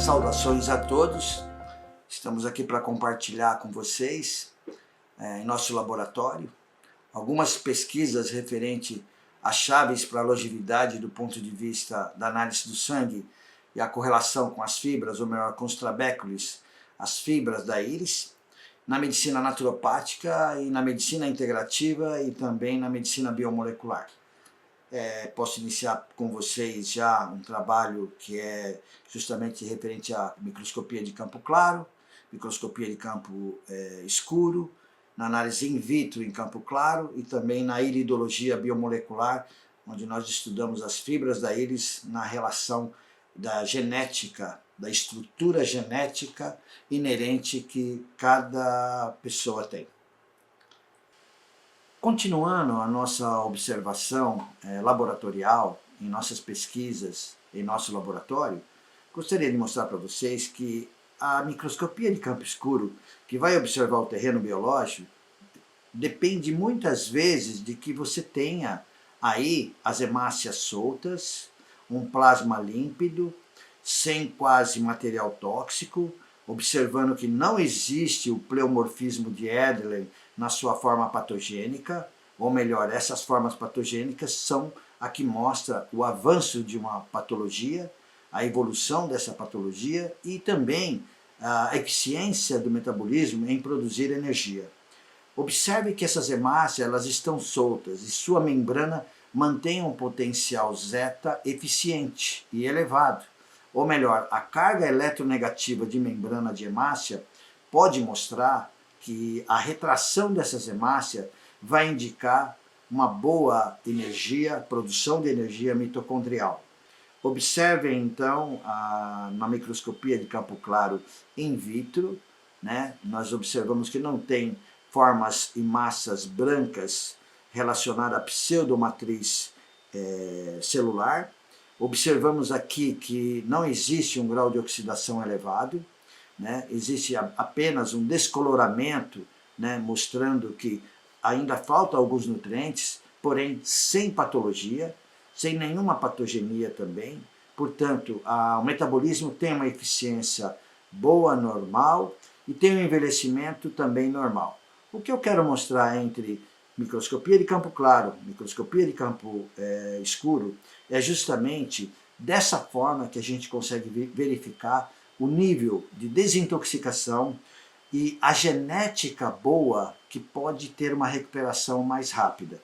Saudações a todos, estamos aqui para compartilhar com vocês, em nosso laboratório, algumas pesquisas referentes a chaves para a longevidade do ponto de vista da análise do sangue e a correlação com as fibras, ou melhor, com os trabéculos, as fibras da íris, na medicina naturopática e na medicina integrativa e também na medicina biomolecular. Posso iniciar com vocês já um trabalho que é justamente referente à microscopia de campo claro, microscopia de campo escuro, na análise in vitro em campo claro e também na iridologia biomolecular, onde nós estudamos as fibras da íris na relação da genética, da estrutura genética inerente que cada pessoa tem. Continuando a nossa observação laboratorial, em nossas pesquisas, em nosso laboratório, gostaria de mostrar para vocês que a microscopia de campo escuro, que vai observar o terreno biológico, depende muitas vezes de que você tenha aí as hemácias soltas, um plasma límpido, sem quase material tóxico, observando que não existe o pleomorfismo de Edlen na sua forma patogênica, ou melhor, essas formas patogênicas são a que mostra o avanço de uma patologia, a evolução dessa patologia e também a eficiência do metabolismo em produzir energia. Observe que essas hemácias elas estão soltas e sua membrana mantém um potencial zeta eficiente e elevado. Ou melhor, a carga eletronegativa de membrana de hemácia pode mostrar que a retração dessas hemácias vai indicar uma boa energia, produção de energia mitocondrial. Observem então na microscopia de campo claro in vitro, nós observamos que não tem formas e massas brancas relacionadas à pseudomatriz celular. Observamos aqui que não existe um grau de oxidação elevado, existe apenas um descoloramento, mostrando que ainda faltam alguns nutrientes, porém sem patologia, sem nenhuma patogenia também. Portanto, o metabolismo tem uma eficiência boa, normal, e tem um envelhecimento também normal. O que eu quero mostrar entre microscopia de campo claro, microscopia de campo escuro, é justamente dessa forma que a gente consegue verificar o nível de desintoxicação e a genética boa que pode ter uma recuperação mais rápida.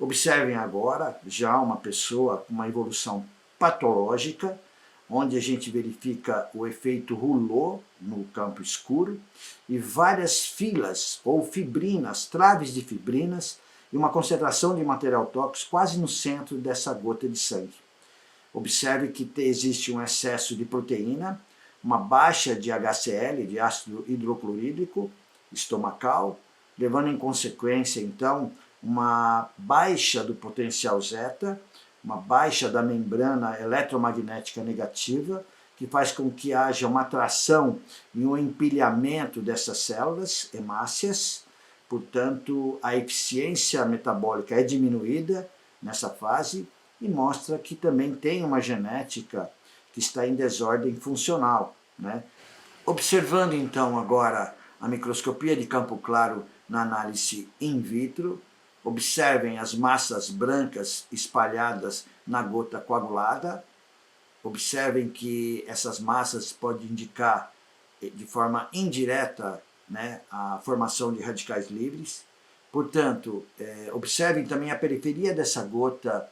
Observem agora já uma pessoa com uma evolução patológica, onde a gente verifica o efeito Rouleau no campo escuro e várias filas ou fibrinas, traves de fibrinas e uma concentração de material tóxico quase no centro dessa gota de sangue. Observe que existe um excesso de proteína, uma baixa de HCl, de ácido hidroclorídrico estomacal, levando em consequência então uma baixa do potencial zeta, uma baixa da membrana eletromagnética negativa, que faz com que haja uma atração e um empilhamento dessas células hemácias. Portanto, a eficiência metabólica é diminuída nessa fase e mostra que também tem uma genética que está em desordem funcional. Observando então agora a microscopia de campo claro na análise in vitro, observem as massas brancas espalhadas na gota coagulada. Observem que essas massas podem indicar de forma indireta a formação de radicais livres. Portanto, observem também a periferia dessa gota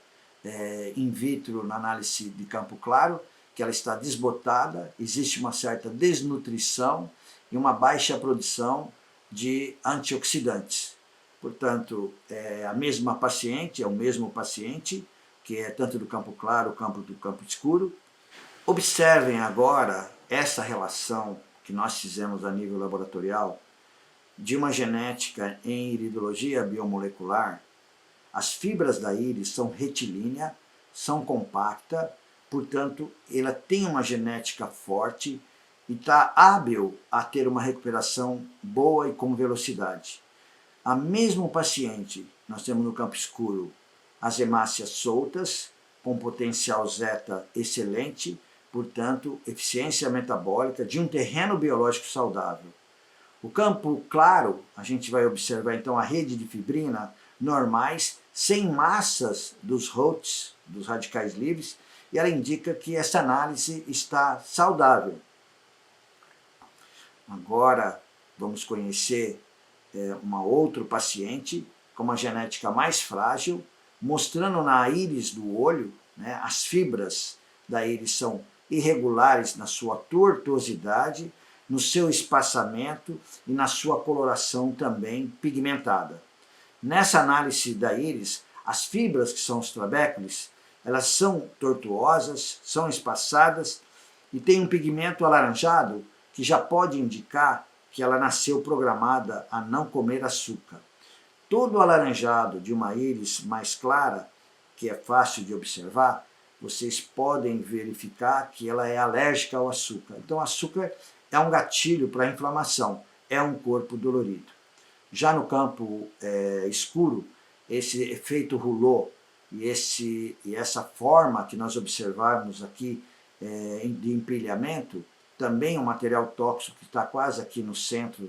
in vitro na análise de campo claro, que ela está desbotada, existe uma certa desnutrição e uma baixa produção de antioxidantes. Portanto, é a mesma paciente, é o mesmo paciente, que é tanto do campo claro quanto do campo escuro. Observem agora essa relação que nós fizemos a nível laboratorial de uma genética em iridologia biomolecular. As fibras da íris são retilíneas, são compactas, portanto, ela tem uma genética forte e está hábil a ter uma recuperação boa e com velocidade. A mesmo paciente, nós temos no campo escuro as hemácias soltas, com potencial zeta excelente, portanto, eficiência metabólica de um terreno biológico saudável. O campo claro, a gente vai observar então a rede de fibrina normais, sem massas dos HOTs, dos radicais livres, e ela indica que essa análise está saudável. Agora vamos conhecer um outro paciente com uma genética mais frágil, mostrando na íris do olho, né, as fibras da íris são irregulares na sua tortuosidade, no seu espaçamento e na sua coloração também pigmentada. Nessa análise da íris, as fibras que são os trabéculos, elas são tortuosas, são espaçadas e tem um pigmento alaranjado que já pode indicar que ela nasceu programada a não comer açúcar. Todo o alaranjado de uma íris mais clara, que é fácil de observar, vocês podem verificar que ela é alérgica ao açúcar. Então, o açúcar é um gatilho para a inflamação, é um corpo dolorido. Já no campo escuro, esse efeito rouleau e essa forma que nós observamos aqui de empilhamento, também um material tóxico que está quase aqui no centro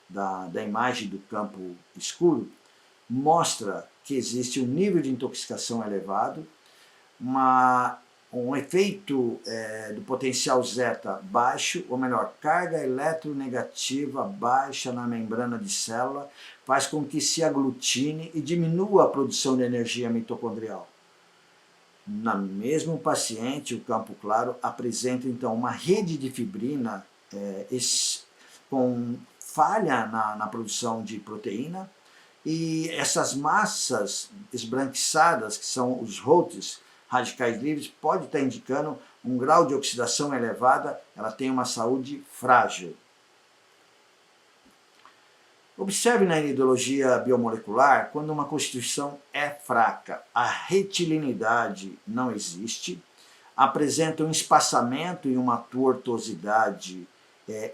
da imagem do campo escuro, mostra que existe um nível de intoxicação elevado, um efeito do potencial zeta baixo, ou melhor, carga eletronegativa baixa na membrana de célula, faz com que se aglutine e diminua a produção de energia mitocondrial. No mesmo paciente, o campo claro apresenta então uma rede de fibrina com falha na produção de proteína, e essas massas esbranquiçadas, que são os HOTs, radicais livres, pode estar indicando um grau de oxidação elevada, ela tem uma saúde frágil. Observe na iridologia biomolecular quando uma constituição é fraca, a retilinidade não existe, apresenta um espaçamento e uma tortuosidade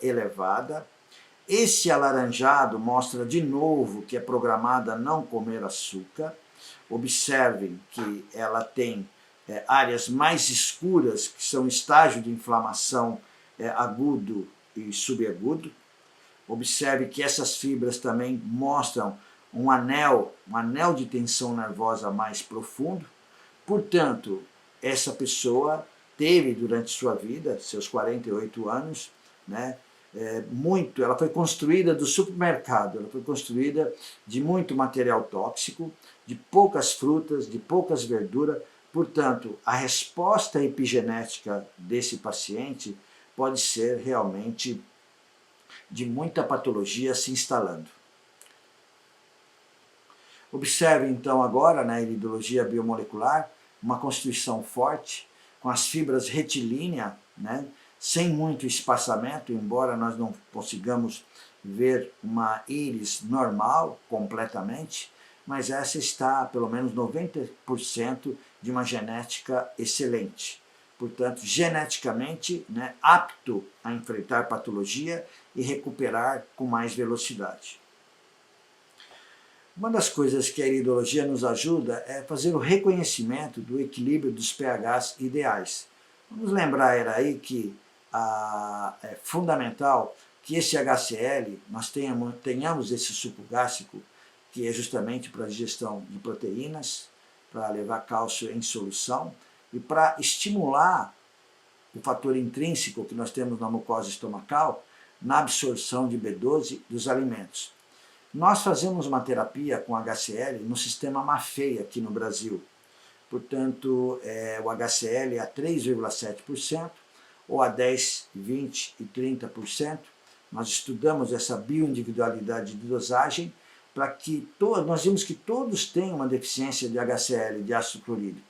elevada. Esse alaranjado mostra de novo que é programada a não comer açúcar. Observem que ela tem áreas mais escuras, que são estágio de inflamação agudo e subagudo. Observe que essas fibras também mostram um anel de tensão nervosa mais profundo. Portanto, essa pessoa teve durante sua vida, seus 48 anos, né, ela foi construída do supermercado, ela foi construída de muito material tóxico, de poucas frutas, de poucas verduras. Portanto, a resposta epigenética desse paciente pode ser realmente de muita patologia se instalando. Observe então agora na iridologia biomolecular uma constituição forte, com as fibras retilíneas, né, sem muito espaçamento, embora nós não consigamos ver uma íris normal completamente, mas essa está a pelo menos 90% de uma genética excelente. Portanto, geneticamente, né, apto a enfrentar patologia e recuperar com mais velocidade. Uma das coisas que a iridologia nos ajuda é fazer o reconhecimento do equilíbrio dos pHs ideais. Vamos lembrar aí que é fundamental que esse HCl, nós tenhamos esse suco gástrico, que é justamente para a digestão de proteínas, para levar cálcio em solução e para estimular o fator intrínseco que nós temos na mucosa estomacal na absorção de B12 dos alimentos. Nós fazemos uma terapia com HCl no sistema Maffei aqui no Brasil. Portanto, o HCl é a 3,7% ou a 10, 20 e 30%. Nós estudamos essa bioindividualidade de dosagem para que nós vimos que todos têm uma deficiência de HCl, de ácido clorídrico.